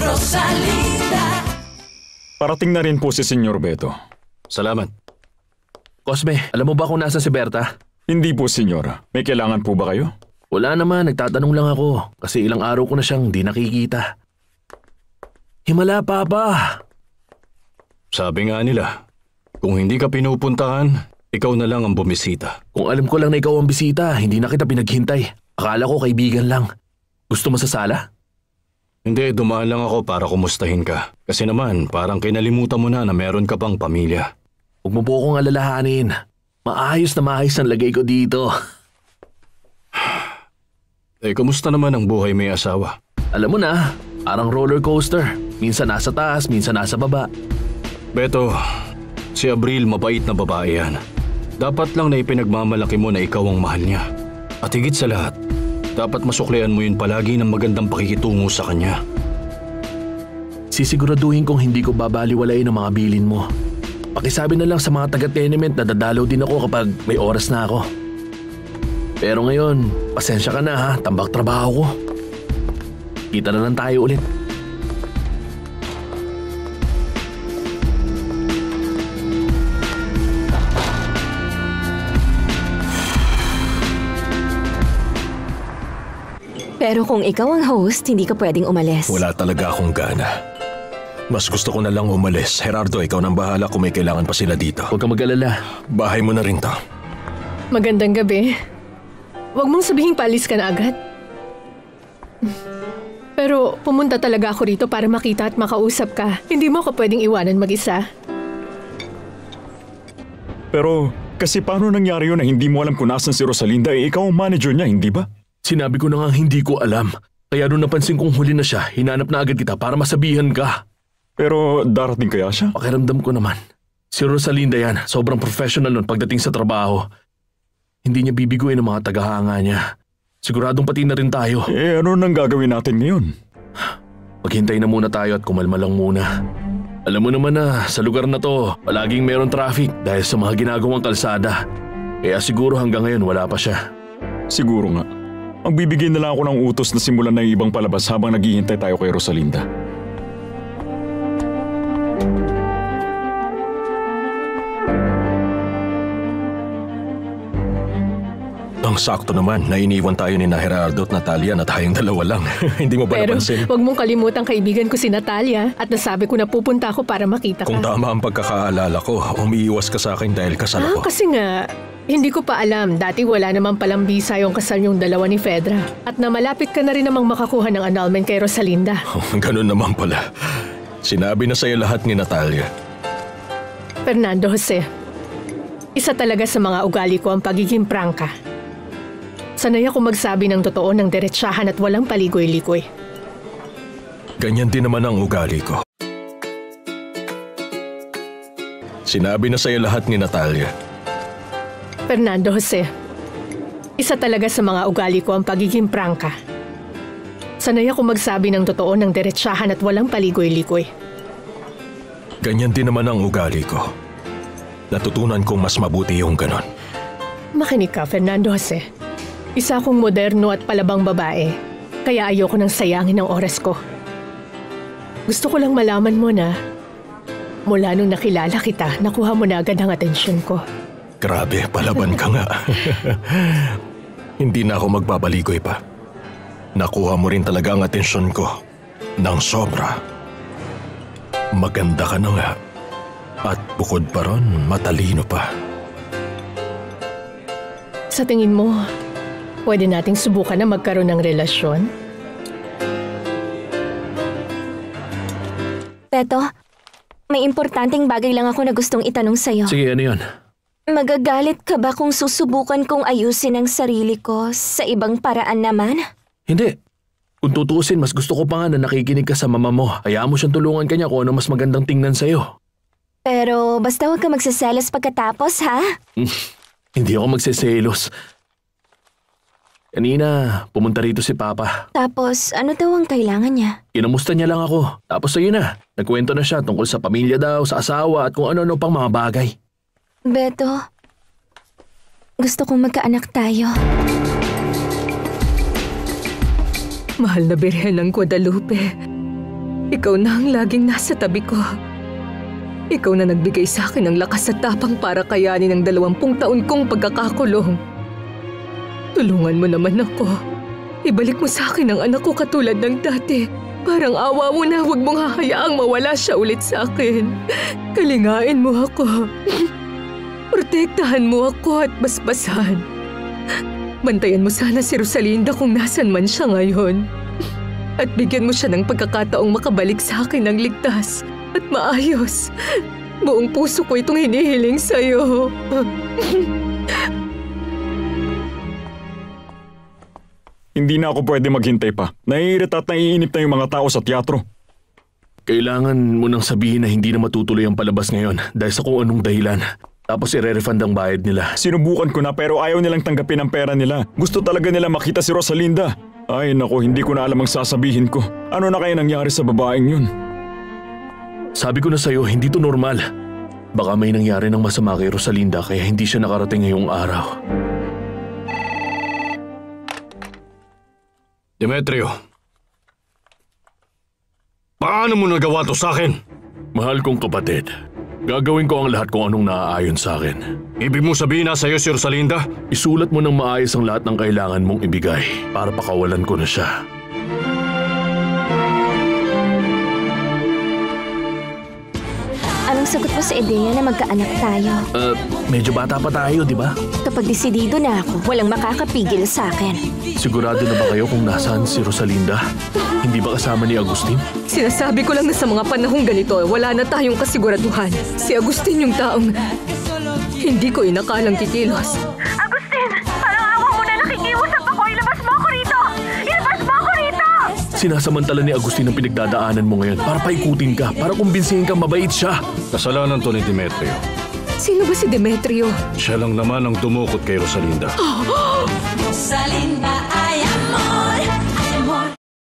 Rosalinda. Parating na rin po si Senyor Beto. Salamat. Cosme, alam mo ba kung nasa si Berta? Hindi po, Senyor. May kailangan po ba kayo? Wala naman, nagtatanong lang ako. Kasi ilang araw ko na siyang di nakikita. Himala, Papa. Sabi nga nila, kung hindi ka pinupuntahan, ikaw na lang ang bumisita. Kung alam ko lang na ikaw ang bisita, hindi na kita pinaghintay. Akala ko kaibigan lang. Gusto mo sa sala? Hindi, dumaan lang ako para kumustahin ka. Kasi naman, parang kinalimutan mo na meron ka pang pamilya. Huwag mo po akong alalahanin. Maayos na maayos ang lagay ko dito. Kumusta naman ang buhay may asawa? Alam mo na, parang roller coaster. Minsan nasa taas, minsan nasa baba. Beto, si Abril mabait na babae yan. Dapat lang na ipinagmamalaki mo na ikaw ang mahal niya. At higit sa lahat, dapat masuklian mo yun palagi ng magandang pakikitungo sa kanya. Sisiguraduhin kong hindi ko babaliwalain ang mga bilin mo. Pakisabi na lang sa mga taga-tenement na dadalaw din ako kapag may oras na ako. Pero ngayon, pasensya ka na ha, tambak trabaho ko. Kita na lang tayo ulit. Pero kung ikaw ang host, hindi ka pwedeng umalis. Wala talaga akong gana. Mas gusto ko na lang umalis. Gerardo, ikaw nang bahala kung may kailangan pa sila dito. Huwag kang mag-alala. Bahay mo na rin to. Magandang gabi. Huwag mong sabihing paalis ka na agad. Pero pumunta talaga ako rito para makita at makausap ka. Hindi mo ako pwedeng iwanan mag-isa. Pero kasi paano nangyari yun na hindi mo alam kung nasan si Rosalinda? Ikaw ang manager niya, hindi ba? Sinabi ko na nga hindi ko alam. Kaya nung napansin kong huli na siya, hinanap na agad kita para masabihan ka. Pero darating kaya siya? Pakiramdam ko naman. Si Rosalinda yan, sobrang professional nun pagdating sa trabaho. Hindi niya bibiguin ang mga tagahanga niya. Siguradong pati na rin tayo. Ano nang gagawin natin ngayon? Maghintay na muna tayo at kumalma lang muna. Alam mo naman na sa lugar na to, palaging meron traffic dahil sa mga ginagawang kalsada. Kaya siguro hanggang ngayon wala pa siya. Siguro nga. Magbibigay na lang ako ng utos na simulan na yung ibang palabas habang naghihintay tayo kay Rosalinda. Ang sakto naman na iniwan tayo ni Gerardo at Natalia na tayong dalawa lang. Hindi mo ba napansin? Pero huwag mong kalimutang kaibigan ko si Natalia at nasabi ko na pupunta ako para makita ka. Kung tama ang pagkakaalala ko, umiiwas ka sa akin dahil kasal ako. Kasi nga, hindi ko pa alam. Dati wala namang palang bisa yung kasal yung dalawa ni Fedra. At na malapit ka na rin namang makakuha ng annulment kay Rosalinda. Ganun naman pala. Sinabi na sa'yo lahat ni Natalia. Fernando Jose, isa talaga sa mga ugali ko ang pagiging prangka. Sanay ako magsabi ng totoo ng diretsahan at walang paligoy-ligoy. Ganyan din naman ang ugali ko. Sinabi na sa'yo lahat ni Natalia. Fernando Jose, isa talaga sa mga ugali ko ang pagiging prangka. Sanay ako magsabi ng totoo ng diretsahan at walang paligoy-ligoy. Ganyan din naman ang ugali ko. Natutunan kong mas mabuti yung ganon. Makinig ka, Fernando Jose. Isa akong moderno at palabang babae, kaya ayoko nang sayangin ang oras ko. Gusto ko lang malaman mo na, mula nung nakilala kita, nakuha mo na agad ang atensyon ko. Grabe, palaban ka nga. Hindi na ako magbabaligoy pa. Nakuha mo rin talaga ang atensyon ko ng sobra. Maganda ka na nga. At bukod pa ron, matalino pa. Sa tingin mo, pwede nating subukan na magkaroon ng relasyon? Beto, may importanteng bagay lang ako na gustong itanong sa'yo. Sige, ano yun? Magagalit ka ba kung susubukan kong ayusin ang sarili ko sa ibang paraan naman? Hindi. Kung tutuusin, mas gusto ko pa nga na nakikinig ka sa mama mo. Hayaan mo siyang tulungan kanya kung ano mas magandang tingnan sa'yo. Pero basta huwag ka magsaselos pagkatapos, ha? Hindi ako magseselos. Kanina, pumunta rito si Papa. Tapos, ano daw ang kailangan niya? Kinamusta niya lang ako. Tapos ayun na, nagkwento na siya tungkol sa pamilya daw, sa asawa at kung ano-ano pang mga bagay. Beto, gusto kong magkaanak tayo. Mahal na Birhen ng Guadalupe, Ikaw na ang laging nasa tabi ko. Ikaw na nagbigay sa akin ng lakas at tapang para kayanin ang 20 taon kong pagkakakulong. Tulungan mo naman ako. Ibalik mo sa akin ang anak ko katulad ng dati. Parang awa mo na, huwag mong hahayaang mawala siya ulit sa akin. Kalingain mo ako. Protektahan mo ako at basbasan. Bantayan mo sana si Rosalinda kung nasan man siya ngayon. At bigyan mo siya ng pagkakataong makabalik sa akin ng ligtas at maayos. Buong puso ko itong hinihiling sa'yo. Hindi na ako pwede maghintay pa. Naiirita at naiinip na yung mga tao sa teatro. Kailangan mo nang sabihin na hindi na matutuloy ang palabas ngayon dahil sa kung anong dahilan. Tapos i-refund ang bayad nila. Sinubukan ko na pero ayaw nilang tanggapin ang pera nila. Gusto talaga nila makita si Rosalinda. Ay nako, hindi ko na alam ang sasabihin ko. Ano na kaya nangyari sa babaeng yun? Sabi ko na sa'yo, hindi to normal. Baka may nangyari ng masama kay Rosalinda kaya hindi siya nakarating ngayong araw. Demetrio, paano mo nagawa to sa akin? Mahal kong kapatid, gagawin ko ang lahat kung anong naaayon sa akin. Ibig mo sabihin na sa'yo si Rosalinda? Isulat mo ng maayos ang lahat ng kailangan mong ibigay para pakawalan ko na siya. Anong sagot mo sa ideya na magkaanak tayo? Medyo bata pa tayo, di ba? Kapag desidido na ako, walang makakapigil sa akin. Sigurado na ba kayo kung nasaan si Rosalinda? Hindi ba kasama ni Agustin? Sinasabi ko lang na sa mga panahong ganito, wala na tayong kasiguraduhan. Si Agustin yung taong hindi ko inakalang kikilos. Agustin! Parang awa mo na, nakikiusap ako! Ilabas mo ako rito! Ilabas mo ako rito! Sinasamantala ni Agustin ang pinagdadaanan mo ngayon para paikutin ka, para kumbinsihin kang mabait siya. Kasalanan to ni Demetrio. Sino ba si Demetrio? Siya lang naman ang dumukot kay Rosalinda.